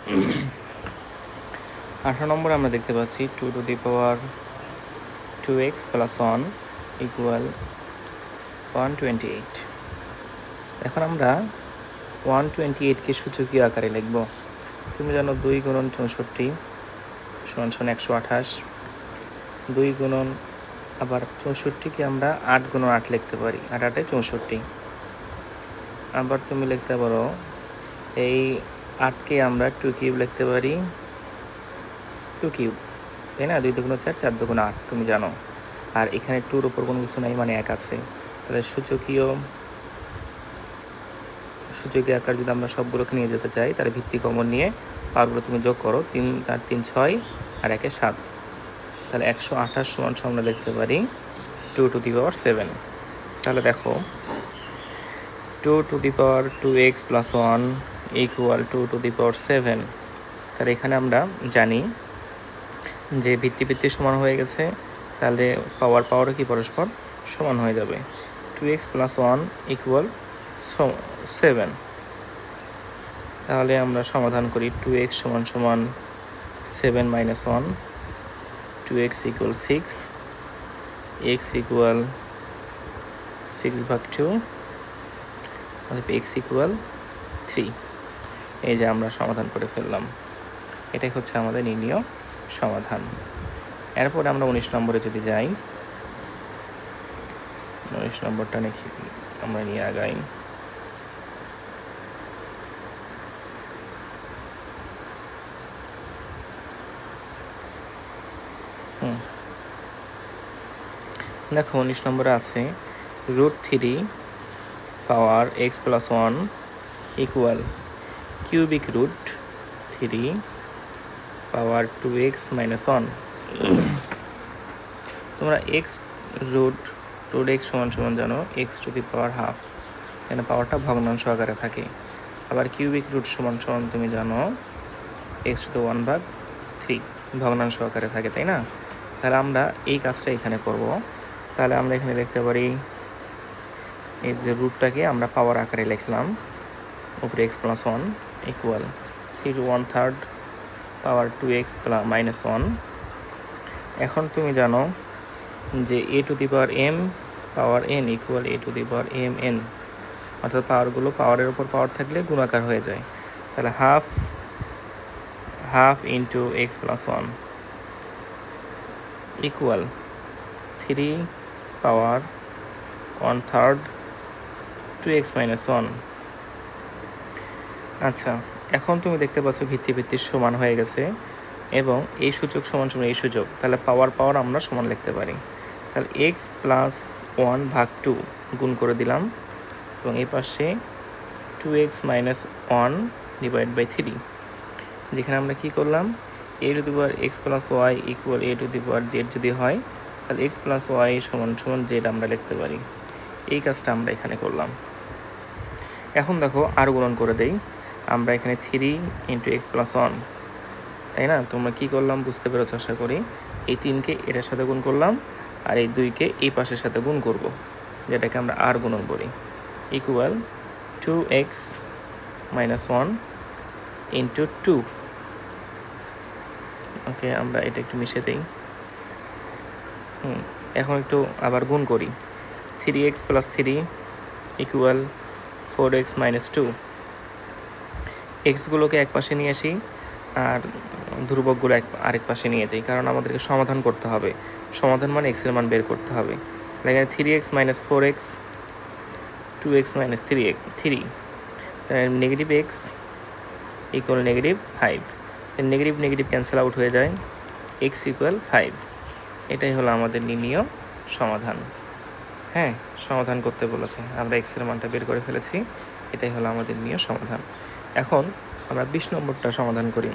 18 নম্বরে আমরা দেখতে পাচ্ছি 2 to the power 2x plus 1 equal 128। এখন আমরা 128কে সূচকীয় আকারে লিখব। তুমি জানো 2 গুণন 64 সমান সমান 128। 2 গুণন আবার 64কে আমরা 8 গুণন 8 লিখতে পারি, 8 8 64। আবার তুমি লিখতে পারো এই 8কে আমরা 2 কিউব লিখতে পারি, 2 কিউব, তাই না? 2 দুগুণ 4, 4 দুগুণ 8 তুমি জানো। আর এখানে 2-র উপর কোনো কিছু নাই, মানে 1 আছে। তাহলে সূচকীয় আকার যদি আমরা সবগুলোকে নিয়ে যেতে চাই, তাহলে ভিত্তি কমন নিয়ে পাওয়ারগুলো তুমি যোগ করো। 3 আর 3 6 আর 1 7। তাহলে 128 সমান আমরা লিখতে পারি 2 টু দি পাওয়ার 7। তাহলে দেখো 2 to the power 2x plus 1 equal 2 to the power 7। তাহলে এখানে আমরা জানি যে ভিত্তি সমান হয়ে গেছে, তাহলে পাওয়ারও কি পরস্পর সমান হয়ে যাবে। 2x plus 1 equal 7। তাহলে আমরা সমাধান করি। 2x সমান 7 minus 1, 2x equal 6, x equal 6/2, অতএব x ইকুয়াল 3। এই যে আমরা সমাধান করে ফেললাম। এটাই হচ্ছে আমাদের নির্ণীয় সমাধান। এরপরে আমরা 19 নম্বরে যদি যাই, 19 নম্বরটা আমরা নিয়ে আগাই। দেখো 19 নম্বরে আছে √3 power x plus 1 equal cubic root 3 power 2x minus 1। তোমরা √x সমান জানো x to the power half, এখানে পাওয়ারটা ভগ্নাংশ আকারে থাকে। আবার কিউবিক রুট সমান তুমি জানো x টু দি 1/3 ভগ্নাংশ আকারে থাকে, তাই না? তাহলে আমরা এই কাজটা এখানে করব। তাহলে আমরা এখানে লিখতে পারি এই যে রুটটাকে আমরা পাওয়ার আকারে লিখলাম, উপরে x প্লাস 1 ইকুয়াল 3 1/3 পাওয়ার 2x মাইনাস 1। এখন তুমি জানো যে a two the power m power n equal a two the power m n, অর্থাৎ পাওয়ারগুলো পাওয়ারের উপর পাওয়ার থাকলে গুণাকার হয়ে যায়। তাহলে half into x plus 1 equal 3 পাওয়ার 1/3 2x মাইনাস 1। আচ্ছা, এখন তুমি দেখতে পাচ্ছ ভিত্তি সমান হয়ে গেছে এবং এই সূচক সমান এই সূচক। তাহলে পাওয়ার আমরা সমান লিখতে পারি। তাহলে x প্লাস 1/2 গুণ করে দিলাম এবং এই পাশে 2x মাইনাস 1 ডিভাইড বাই 3, যেখানে আমরা কি করলাম a two the power x plus y equal a two the power z যদি হয়, তাহলে x প্লাস y সমান z আমরা লিখতে পারি। এই কাজটা আমরা এখানে করলাম। এখন দেখো আর গুণন করে দেই আমরা এখানে 3 ইন্টু x প্লাস 1, তাই না? তোমরা কি করলাম বুঝতে পেরেছ আশা করি। এই 3কে এটার সাথে গুণ করলাম আর এই 2কে এই পাশের সাথে গুণ করব, যেটাকে আমরা আর গুণন করি, ইকুয়াল 2x মাইনাস 1 ইন্টু 2। ওকে, আমরা এটা একটু মিশে দিই। এখন একটু আবার গুণ করি। 3x plus 3 equal 4x minus 2। এক্সগুলোকে এক পাশে নিয়ে আসি আর ধ্রুবকগুলো আরেক পাশে নিয়ে যাই, কারণ আমাদেরকে সমাধান করতে হবে। সমাধান মানে এক্সের মান বের করতে হবে। এখানে 3x minus 4x 2x minus 3 negative x equal negative 5। Negative cancel out হয়ে যায়, x ইকুয়াল 5। এটাই হলো আমাদের নির্ণীয় সমাধান। হ্যাঁ, সমাধান করতে বলেছে, আমরা এক্সের মানটা বের করে ফেলেছি। এটাই হলো আমাদের নির্ণীয় সমাধান। এখন আমরা 20 নম্বরটা সমাধান করি।